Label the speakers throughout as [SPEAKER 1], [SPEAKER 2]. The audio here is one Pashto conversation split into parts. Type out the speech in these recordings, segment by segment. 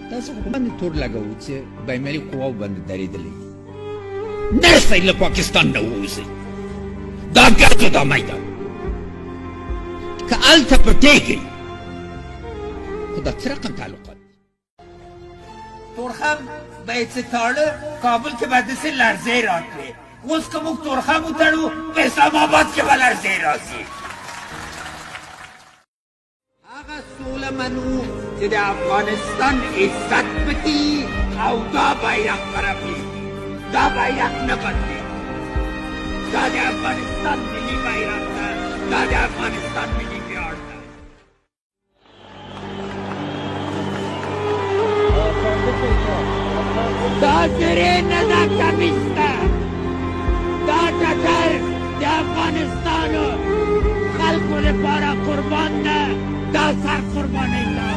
[SPEAKER 1] تاسو خو باندې تور لګوو چې بینالمللي قواو باندې درېدلې نرسئ له پاکستان نه ووځئ دا ګرځو دا میدان که هلته پټېږئ خو دا څه رقم تعلقات تورخم به یې څه تاړه کابل کې به داسې لړزې راتلې اوس که موږ تورخم وتړو په اسلام آباد کې به لړزې راځي هغه سوله منو چې د افغانستان عزت پکې او دا بیرغ به رپېږي دا بیرغ نه بدلېږي دا د افغانستان ملي بیرغ ده دا د افغانستان ملي ویاړ ده دا زرې نه ده کمیس ده دا ټټر د افغانستانو خلکو لپاره قربان ده دا سر قربانۍ ته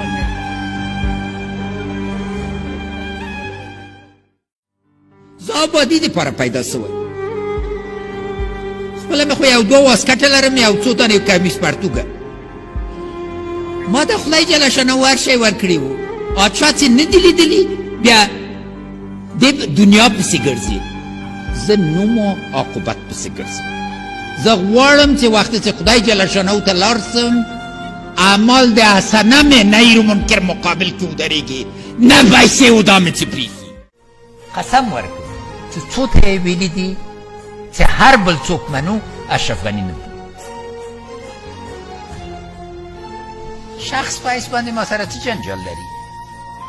[SPEAKER 1] زه آبادي دپاره پیدا سوی خپله مې خو یو دوه واسکټه لرم یو څو تنې کمیس پرتوګه ما د خدای جل شانه هر شی ورکړي وو چا چې نه دي لیدلي بیا د دنیا پسې ګرځي زه نوم و عاقبت پسې ګرځم زه غواړم چې وخت چې خدای جل شانه ته لاړ سم اعمال د حسنه مې نیر منکر مقابل کې ودرېږي نه پیسې و دا مې چې پرېږي قسم ورکړي چې څو ته یې ویلي دي چې هر بل څوک منو اشرف غني نه شخص په حیث باندې ما سره څه جنجال لري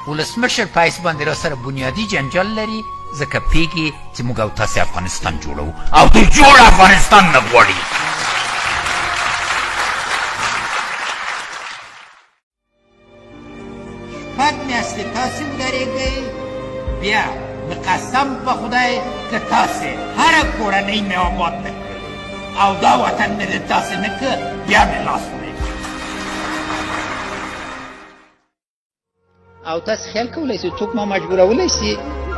[SPEAKER 1] ولسمشر په حیث باندې را سره بنیادي جنجال لري ځکه پوهېږي چې موږ او تاسې افغانستان جوړوو او دوی جوړ افغانستان نه غواړي شپږ میاشتې تاسې ودرېږئ بیا د قسم په خدای که تاسې هره کورنۍ مې آباد نه کړل او دا وطن مې د تاسې نه کړ بیا مې لاس او تاسو خیال کولی شئ څوک ما مجبورولی شي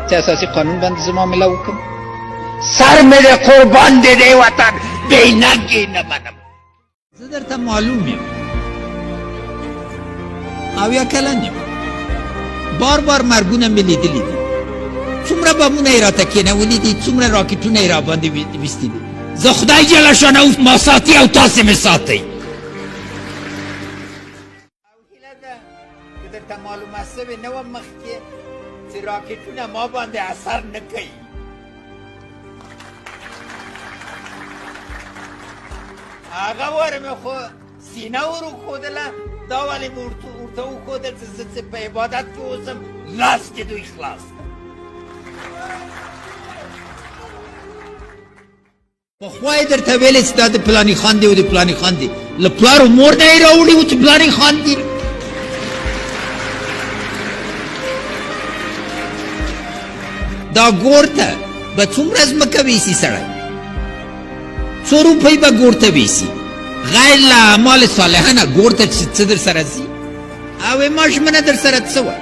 [SPEAKER 1] چې اساسي قانون باندې زما مله وکړم سر مې د قربان د دې وطن بېننګې نه منم زه درته معلوم یم اویا کلن یم بار بار مرګونه مې لیدلي دي څومره بمونه یې راته کېنولي دي څومره راکټونه یې راباندې ویستي دي زه خدای جل شانه ما ساتي او تاسې مې ساتئ درته معلومه سوې نه وه مخکې چې راکټونه ما باندې اثر نه کوي هغه واره مې خو سینه ور وښودله دا ولې مې ورته وښودل چې زه په عبادت کې اوسم لاس کې دوی خلاص پخوا یې درته ویلې چې دا د پلاني خان دی او د پلاني خان دی له پلار و مور نه یې راوړي و چې پلاني خان دی دا ګور ته به څومره ځمکه ویسي سړی څو روپۍ به ګور ته ویسي غیر له اعمال صالحه نه ګور ته څه در سره ځي او ما ژمنه در سره څه وه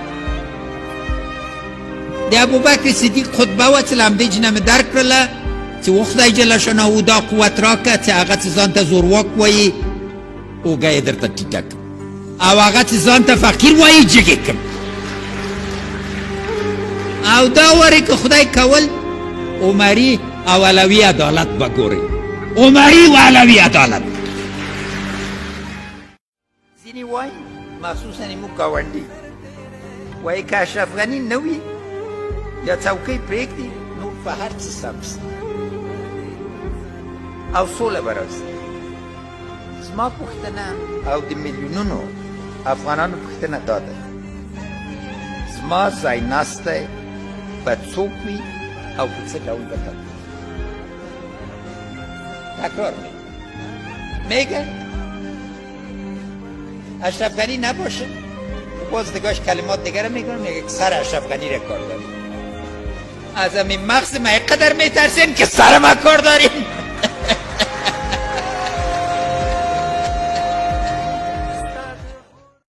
[SPEAKER 1] د ابوبکر صدیق خطبه وه چې له همدې جنه مې درک کړله چې و خدای جل شانه دا قوت راکړه چې هغه چې ځان ته زورواک وایي اوږه یې درته ټیټه کړم او هغه چې ځان ته فقیر وایي جګې کړم او دا وری که خدای کول عمري او علوي عدالت به ګورئ عمري و علوي عدالت ځینې وایي مخصوصا زموږ ګاونډي وایي که اشرف غني نه وي یا څوکۍ پرېږدي نور په هر څه سبز او سوله به راسي زما پوښتنه او د میلیونونو افغانانو پوښتنه دا ده زما ځای ناستی به څوک وي او په څه ډول به تکرار میگه اشرف غنی نباشه باز نگاهش کلمات دیگر میگن میگه که سر اشرف غنی را کار داریم از همین مغز ما قدر میترسیم که سر ما کار داریم